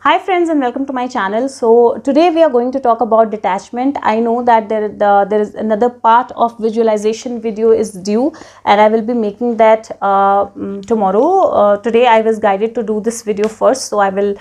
Hi friends and welcome to my channel. So today we are going to talk about detachment. I know that there is another part of visualization video is due, and I will be making that tomorrow. Today I was guided to do this video first, so I will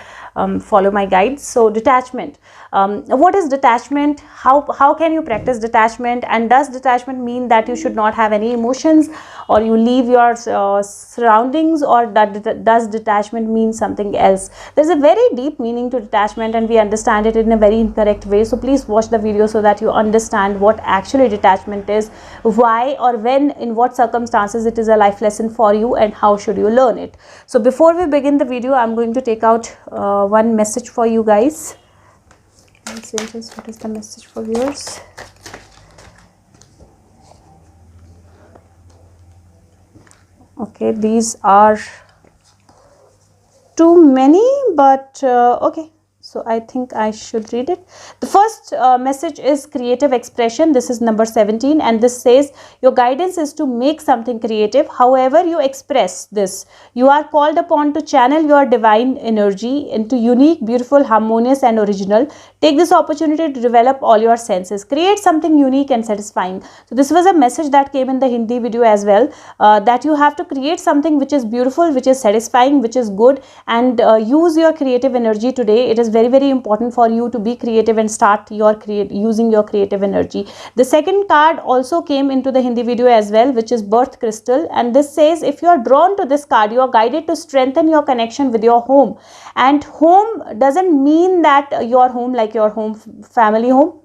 follow my guides. So detachment. What is detachment? How can you practice detachment? And does detachment mean that you should not have any emotions, or you leave your surroundings, or does detachment mean something else? There's a very deep meaning to detachment and we understand it in a very incorrect way. So please watch the video so that you understand what actually detachment is, why or when, in what circumstances it is a life lesson for you, and how should you learn it. So before we begin the video, I'm going to take out one message for you guys. Let's see just what is the message for viewers. Okay, these are too many, but okay, so I think I should read it. The first message is creative expression. This is number 17, and this says your guidance is to make something creative. However you express this, you are called upon to channel your divine energy into unique, beautiful, harmonious and original. Take this opportunity to develop all your senses, create something unique and satisfying. So this was a message that came in the Hindi video as well, that you have to create something which is beautiful, which is satisfying, which is good, and use your creative energy today. It is very important for you to be creative and start your using your creative energy. The second card also came into the Hindi video as well, which is birth crystal, and this says if you are drawn to this card, you are guided to strengthen your connection with your home. And home doesn't mean that your home like your home family home.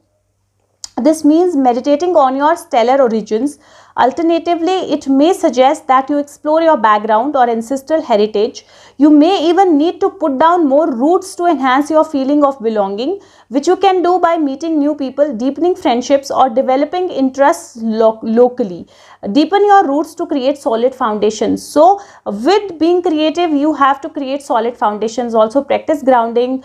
This means meditating on your stellar origins. Alternatively, it may suggest that you explore your background or ancestral heritage. You may even need to put down more roots to enhance your feeling of belonging, which you can do by meeting new people, deepening friendships, or developing interests locally. Deepen your roots to create solid foundations. So, with being creative, you have to create solid foundations. Also, practice grounding.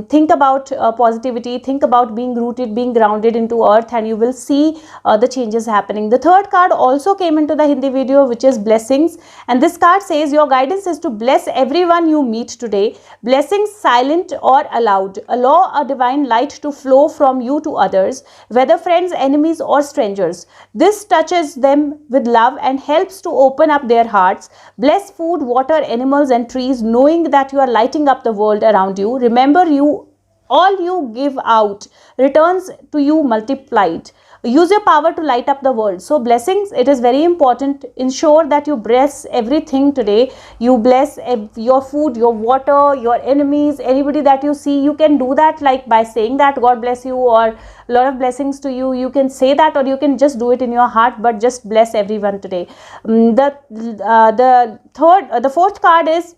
Think about positivity. Think about being rooted, being grounded into earth, and you will see the changes happening. The third card also came into the Hindi video, which is blessings, and this card says your guidance is to bless everyone you meet today. Blessings silent or aloud. Allow a divine light to flow from you to others, whether friends, enemies or strangers. This touches them with love and helps to open up their hearts. Bless food, water, animals and trees, knowing that you are lighting up the world around you. Remember, all you give out returns to you multiplied. Use your power to light up the world. So blessings, it is very important. Ensure that you bless everything today. You bless your food, your water, your enemies, anybody that you see. You can do that like by saying that God bless you or a lot of blessings to you. You can say that, or you can just do it in your heart, but just bless everyone today. The fourth card is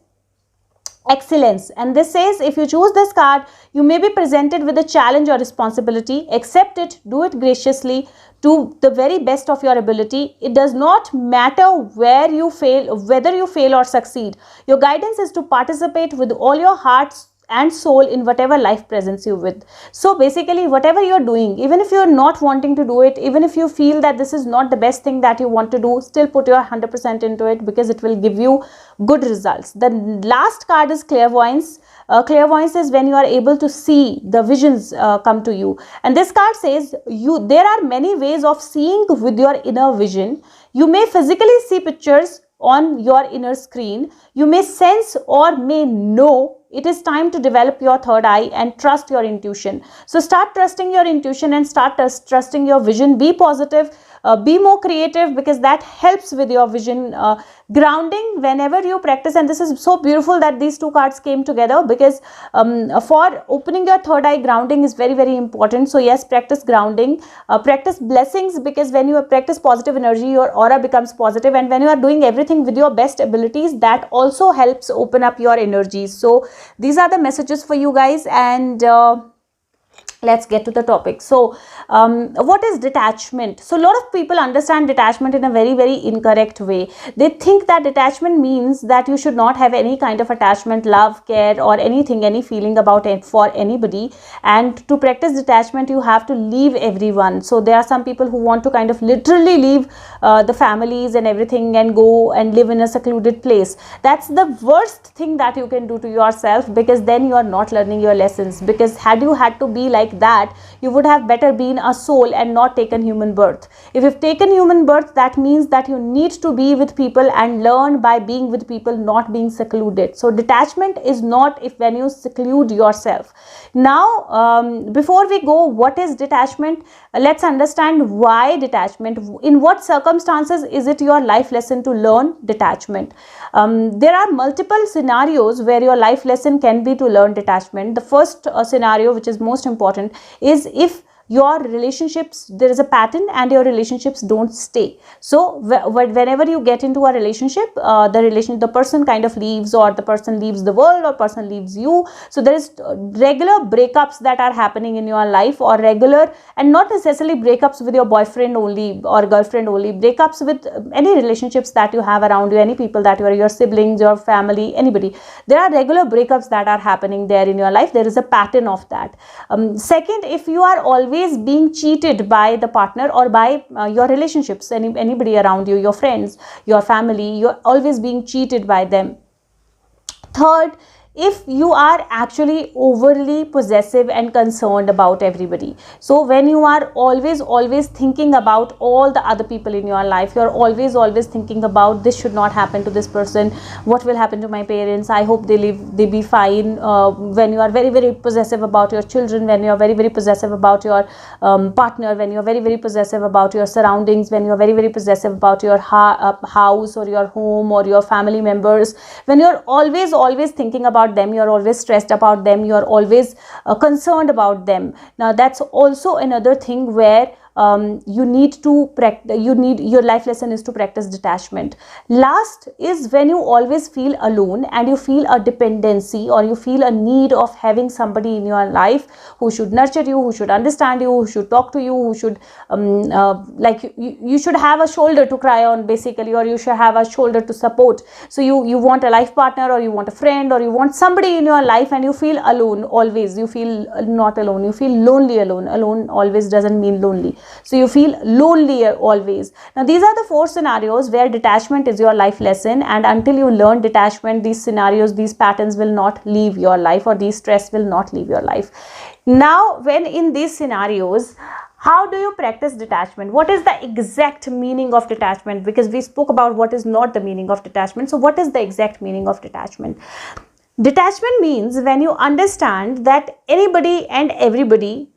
excellence, and this says if you choose this card, you may be presented with a challenge or responsibility. Accept it, do it graciously, to the very best of your ability. It does not matter whether you fail or succeed. Your guidance is to participate with all your hearts and soul in whatever life presents you with. So basically, whatever you're doing, even if you're not wanting to do it, even if you feel that this is not the best thing that you want to do, still put your 100% into it, because it will give you good results. The last card is clairvoyance. Clairvoyance is when you are able to see the visions come to you, and this card says there are many ways of seeing with your inner vision. You may physically see pictures on your inner screen. You may sense or may know. It is time to develop your third eye and trust your intuition. So start trusting your intuition and start trusting your vision. Be positive, be more creative, because that helps with your vision. Grounding, whenever you practice, and this is so beautiful that these two cards came together, because for opening your third eye, grounding is very important. So yes, practice grounding. Practice blessings, because when you practice positive energy, your aura becomes positive, and when you are doing everything with your best abilities, that also helps open up your energies. So these are the messages for you guys, and let's get to the topic. So what is detachment? So a lot of people understand detachment in a very, very incorrect way. They think that detachment means that you should not have any kind of attachment, love, care, or anything, any feeling about it for anybody. And to practice detachment, you have to leave everyone. So there are some people who want to kind of literally leave the families and everything and go and live in a secluded place. That's the worst thing that you can do to yourself, because then you are not learning your lessons. Because had you had to be like that, you would have better been a soul and not taken human birth. If you've taken human birth, that means that you need to be with people and learn by being with people, not being secluded. So detachment is not if when you seclude yourself. Now before we go, what is detachment? Let's understand why detachment. In what circumstances is it your life lesson to learn detachment? There are multiple scenarios where your life lesson can be to learn detachment. The first scenario, which is most important, is if your relationships, there is a pattern and your relationships don't stay. So whenever you get into a relationship, the person kind of leaves, or the person leaves the world, or person leaves you. So there is regular breakups that are happening in your life, or regular, and not necessarily breakups with your boyfriend only or girlfriend only, breakups with any relationships that you have around you, any people that you are, your siblings, your family, anybody. There are regular breakups that are happening there in your life. There is a pattern of that. Second, if you are always being cheated by the partner or by your relationships, anybody around you, your friends, your family, you're always being cheated by them. Third, if you are actually overly possessive and concerned about everybody. So when you are always thinking about all the other people in your life, you're always thinking about, this should not happen to this person, what will happen to my parents, I hope they be fine. When you are very possessive about your children, when you are very possessive about your partner, when you are very possessive about your surroundings, when you are very possessive about your house or your home or your family members, when you're always thinking about them, you're always stressed about them, you're always concerned about them. Now that's also another thing where you need to practice, your life lesson is to practice detachment. Last is when you always feel alone and you feel a dependency, or you feel a need of having somebody in your life who should nurture you, who should understand you, who should talk to you, who should like you should have a shoulder to cry on basically, or you should have a shoulder to support. So you want a life partner, or you want a friend, or you want somebody in your life, and you feel alone always. You feel not alone, you feel lonely. Alone always doesn't mean lonely. So you feel lonelier always. Now these are the 4 scenarios where detachment is your life lesson, and until you learn detachment, these scenarios, these patterns will not leave your life, or these stress will not leave your life. Now when in these scenarios, how do you practice detachment? What is the exact meaning of detachment? Because we spoke about what is not the meaning of detachment. So what is the exact meaning of detachment? Detachment means when you understand that anybody and everybody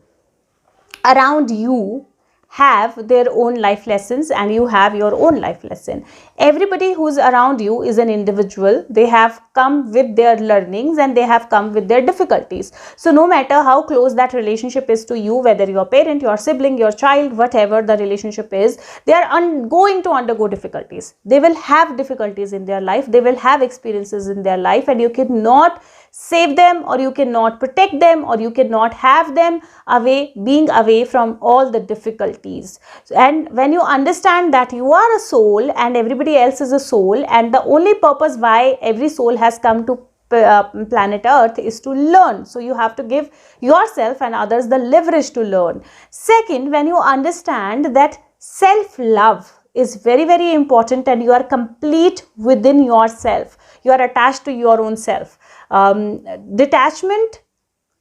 around you have their own life lessons, and you have your own life lesson. Everybody who's around you is an individual. They have come with their learnings, and they have come with their difficulties. So no matter how close that relationship is to you, whether your parent, your sibling, your child, whatever the relationship is, they are going to undergo difficulties. They will have difficulties in their life. They will have experiences in their life, and you cannot save them, or you cannot protect them, or you cannot have them being away from all the difficulties. And when you understand that you are a soul and everybody else is a soul, and the only purpose why every soul has come to planet Earth is to learn. So you have to give yourself and others the leverage to learn. Second, when you understand that self-love is very important, and you are complete within yourself, you are attached to your own self. Detachment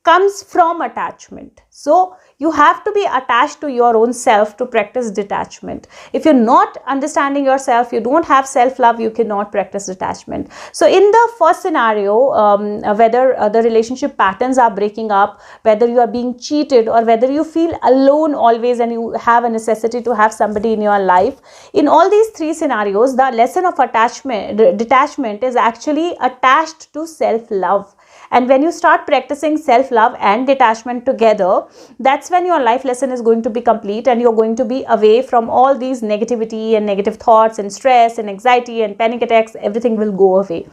comes from attachment. So you have to be attached to your own self to practice detachment. If you're not understanding yourself, you don't have self-love, you cannot practice detachment. So in the first scenario, whether the relationship patterns are breaking up, whether you are being cheated, or whether you feel alone always and you have a necessity to have somebody in your life, in all these 3 scenarios, the lesson of detachment is actually attached to self-love. And when you start practicing self-love and detachment together, that's when your life lesson is going to be complete, and you're going to be away from all these negativity and negative thoughts and stress and anxiety and panic attacks. Everything will go away.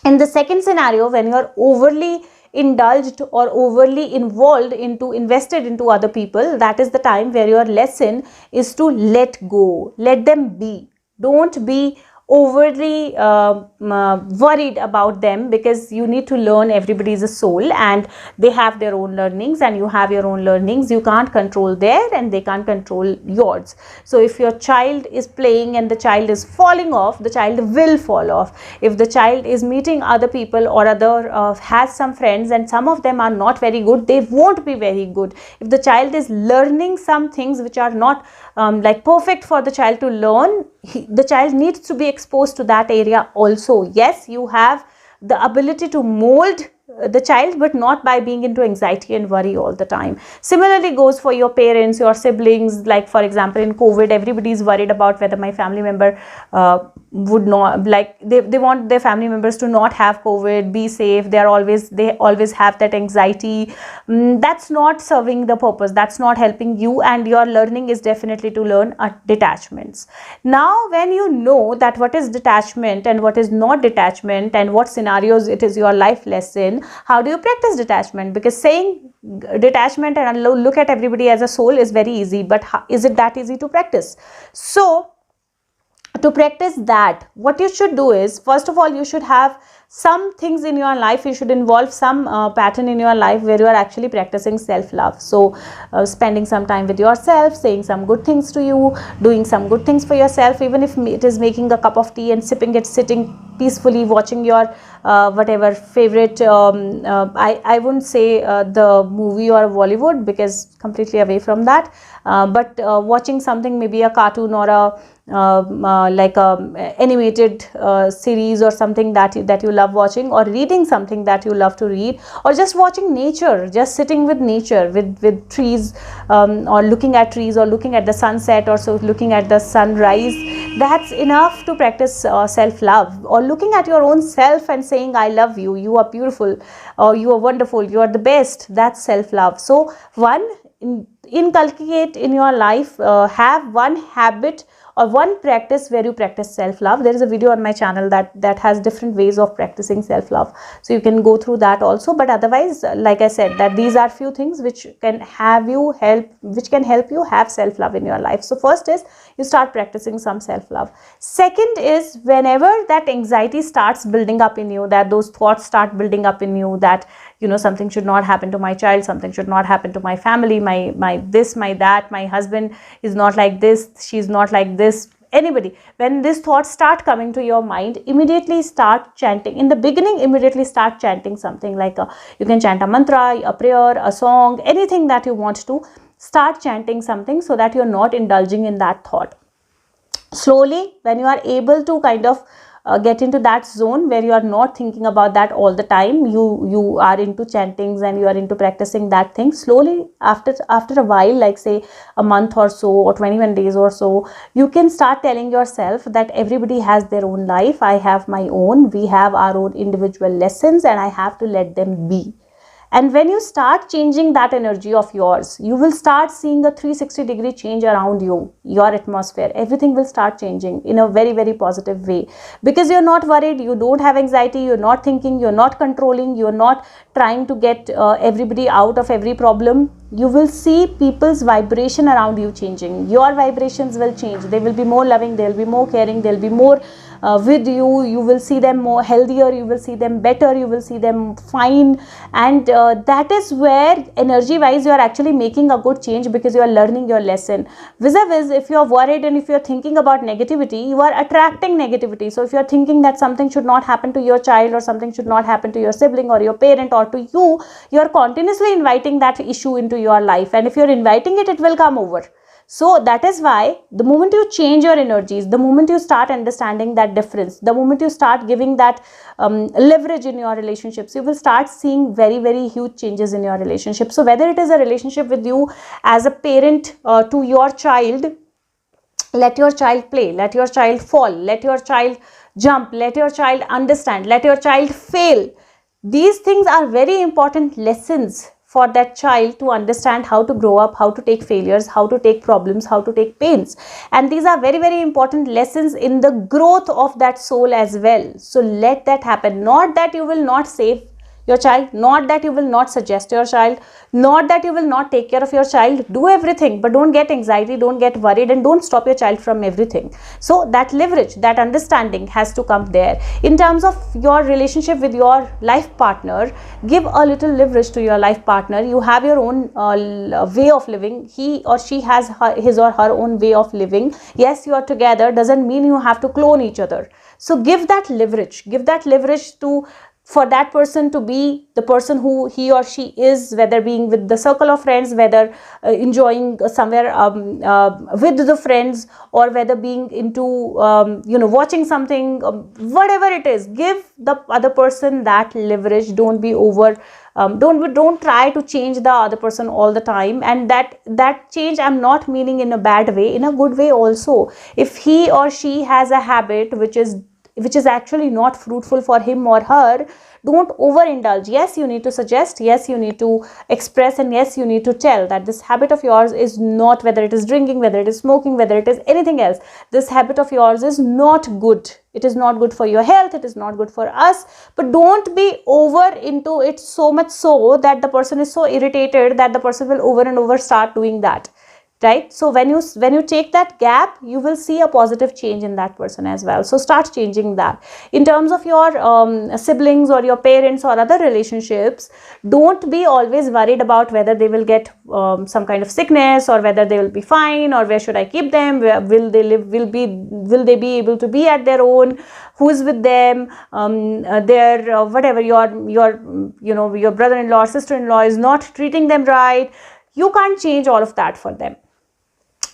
In the second scenario, when you are overly indulged or overly invested into other people, that is the time where your lesson is to let go, let them be. Don't be overly worried about them, because you need to learn. Everybody is a soul and they have their own learnings and you have your own learnings. You can't control their and they can't control yours. So if your child is playing and the child is falling off, the child will fall off. If the child is meeting other people or other has some friends and some of them are not very good, they won't be very good. If the child is learning some things which are not like perfect for the child to learn, the child needs to be exposed to that area also. Yes, you have the ability to mold the child, but not by being into anxiety and worry all the time. Similarly goes for your parents, your siblings. Like for example, in COVID, everybody is worried about whether my family member would not, like they want their family members to not have COVID, be safe. They always have that anxiety. That's not serving the purpose. That's not helping you, and your learning is definitely to learn detachments. Now when you know that what is detachment and what is not detachment and what scenarios it is your life lesson, how do you practice detachment? Because saying detachment and look at everybody as a soul is very easy, but is it that easy to practice? So to practice that, what you should do is, first of all, you should have some things in your life, you should involve some pattern in your life where you are actually practicing self-love. So spending some time with yourself, saying some good things to you, doing some good things for yourself, even if it is making a cup of tea and sipping it, sitting peacefully, watching your whatever favorite I wouldn't say the movie or Bollywood, because completely away from that, but watching something, maybe a cartoon or a like a animated series or something that you love watching, or reading something that you love to read, or just watching nature, just sitting with nature, with trees, or looking at trees, or looking at the sunset, or so looking at the sunrise. That's enough to practice self-love. Or looking at your own self and saying, I love you, you are beautiful, or you are wonderful, you are the best. That's self-love. So one, inculcate in your life, have one habit or one practice where you practice self-love. There is a video on my channel that has different ways of practicing self-love, so you can go through that also. But otherwise, like I said, that these are few things which can help you have self-love in your life. So first is you start practicing some self-love. Second is, whenever that anxiety starts building up in you, that those thoughts start building up in you, that something should not happen to my child, something should not happen to my family, my this, my that, my husband is not like this, she's not like this, anybody. When these thoughts start coming to your mind, immediately start chanting. In the beginning, immediately start chanting something like you can chant a mantra, a prayer, a song, anything that you want to. Start chanting something so that you're not indulging in that thought. Slowly, when you are able to kind of get into that zone where you are not thinking about that all the time, you are into chantings and you are into practicing that thing. Slowly, after a while, like say a month or so, or 21 days or so, you can start telling yourself that everybody has their own life, I have my own, we have our own individual lessons, and I have to let them be. And when you start changing that energy of yours, you will start seeing a 360-degree change around you, your atmosphere. Everything will start changing in a very, very positive way. Because you're not worried, you don't have anxiety, you're not thinking, you're not controlling, you're not trying to get everybody out of every problem. You will see people's vibration around you changing. Your vibrations will change. They will be more loving, they'll be more caring, they'll be more with you. You will see them more healthier, you will see them better, you will see them fine. And that is where energy wise you are actually making a good change, because you are learning your lesson. Vis-a-vis, if you are worried and if you are thinking about negativity, you are attracting negativity. So if you are thinking that something should not happen to your child, or something should not happen to your sibling or your parent or to you, you are continuously inviting that issue into your life. And if you are inviting it, it will come over. So that is why the moment you change your energies, the moment you start understanding that difference, the moment you start giving that leverage in your relationships, you will start seeing very, very huge changes in your relationship. So whether it is a relationship with you as a parent to your child, let your child play, let your child fall, let your child jump, let your child understand, let your child fail. These things are very important lessons for that child to understand how to grow up, how to take failures, how to take problems, how to take pains. And these are very, very important lessons in the growth of that soul as well. So let that happen. Not that you will not save your child, not that you will not suggest your child, not that you will not take care of your child. Do everything, but don't get anxiety, don't get worried, and don't stop your child from everything. So that leverage, that understanding has to come there. In terms of your relationship with your life partner, give a little leverage to your life partner. You have your own way of living. He or she has his or her own way of living. Yes, you are together, doesn't mean you have to clone each other. So give that leverage, to for that person to be the person who he or she is, whether being with the circle of friends, whether enjoying somewhere with the friends, or whether being into watching something, whatever it is. Give the other person that leverage. Don't be over don't try to change the other person all the time. And that change, I'm not meaning in a bad way, in a good way also. If he or she has a habit which is actually not fruitful for him or her, don't overindulge. Yes, you need to suggest, yes, you need to express, and yes, you need to tell that this habit of yours is not, whether it is drinking, whether it is smoking, whether it is anything else, this habit of yours is not good. It is not good for your health, it is not good for us. But don't be over into it, so much so that the person is so irritated that the person will over and over start doing that, right? So when you take that gap, you will see a positive change in that person as well. So start changing that. In terms of your siblings or your parents or other relationships, don't be always worried about whether they will get some kind of sickness, or whether they will be fine, or where should I keep them, where will they live, will they be able to be at their own, who is with them, their whatever, your brother-in-law or sister-in-law is not treating them right. You can't change all of that for them.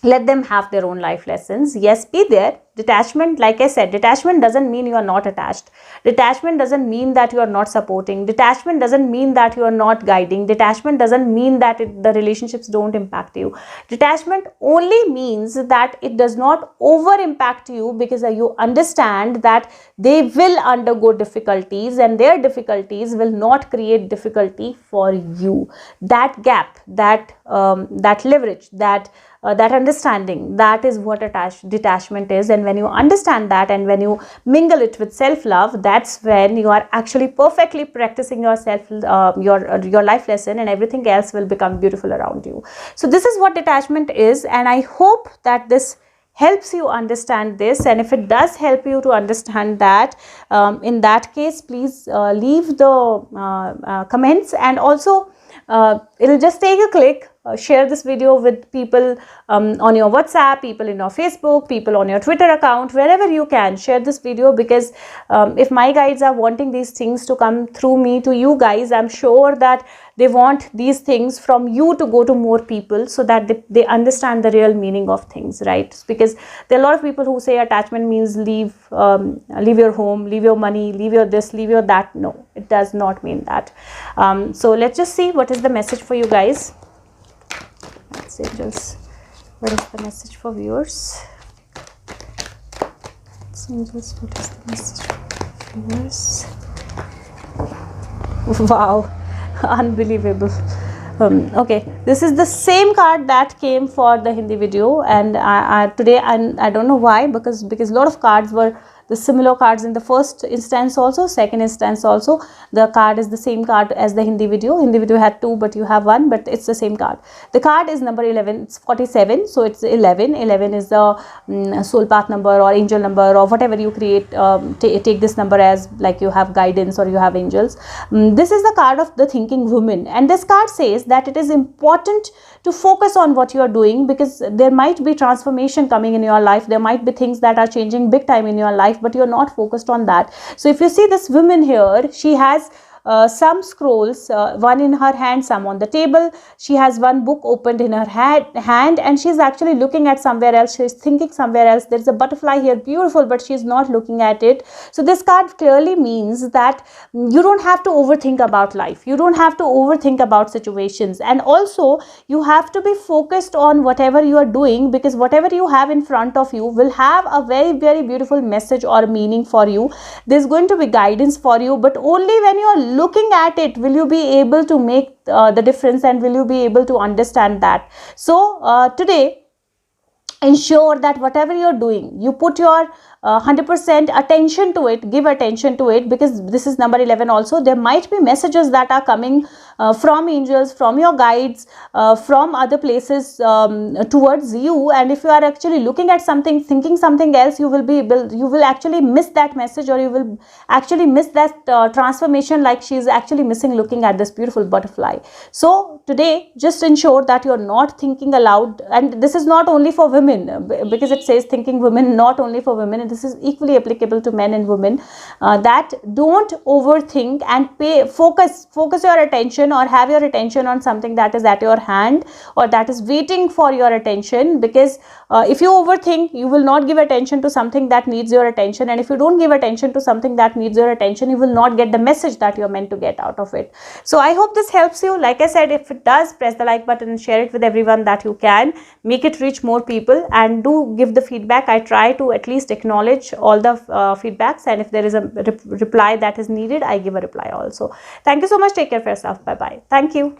Let them have their own life lessons. Yes, be there. Detachment, like I said, detachment doesn't mean you are not attached. Detachment doesn't mean that you are not supporting. Detachment doesn't mean that you are not guiding. Detachment doesn't mean that the relationships don't impact you. Detachment only means that it does not over impact you, because you understand that they will undergo difficulties, and their difficulties will not create difficulty for you. That gap, that leverage, that understanding, that is what detachment is. And when you understand that, and when you mingle it with self-love, that's when you are actually perfectly practicing your life lesson, and everything else will become beautiful around you. So this is what detachment is, and I hope that this helps you understand this. And if it does help you to understand that, in that case, please leave the comments, and also it'll just take a click. Share this video with people on your WhatsApp, people in your Facebook, people on your Twitter account, wherever you can. Share this video, because if my guides are wanting these things to come through me to you guys, I'm sure that they want these things from you to go to more people, so that they understand the real meaning of things, right? Because there are a lot of people who say attachment means leave your home, leave your money, leave your this, leave your that. No, it does not mean that. So let's just see what is the message for you guys. Angels, what is the message for viewers? Angels, what is the message for viewers? Wow, unbelievable. Okay, this is the same card that came for the Hindi video, and today I don't know why, because a lot of cards were the similar cards in the first instance also, second instance also. The card is the same card as the Hindi video. Hindi video had two, but you have one, but it's the same card. The card is number 11. It's 47, so it's 11. 11 is the soul path number, or angel number, or whatever you create. Take this number as like you have guidance, or you have angels. This is the card of the thinking woman, and this card says that it is important to focus on what you are doing, because there might be transformation coming in your life. There might be things that are changing big time in your life, but you're not focused on that. So if you see this woman here, she has some scrolls, one in her hand, some on the table. She has one book opened in her hand, and she's actually looking at somewhere else. She's thinking somewhere else. There's a butterfly here, beautiful, but she's not looking at it. So this card clearly means that you don't have to overthink about life. You don't have to overthink about situations, and also you have to be focused on whatever you are doing, because whatever you have in front of you will have a very, very beautiful message or meaning for you. There's going to be guidance for you, but only when you are looking at it will you be able to make the difference, and will you be able to understand that. So today ensure that whatever you're doing, you put your 100% attention to it, give attention to it, because this is number 11 also. There might be messages that are coming from angels, from your guides, from other places, towards you, and if you are actually looking at something, thinking something else, you will actually miss that message, or you will actually miss that transformation, like she is actually missing looking at this beautiful butterfly. So today, just ensure that you're not thinking aloud, and this is not only for women, because it says thinking women, not only for women, and this is equally applicable to men and women, that don't overthink and focus your attention, or have your attention on something that is at your hand, or that is waiting for your attention, because if you overthink, you will not give attention to something that needs your attention, and if you don't give attention to something that needs your attention, you will not get the message that you're meant to get out of it. So I hope this helps you. Like I said, if it does, press the like button and share it with everyone that you can. Make it reach more people, and do give the feedback. I try to at least acknowledge all the feedbacks, and if there is a reply that is needed, I give a reply also. Thank you so much. Take care of yourself. Bye bye. Thank you.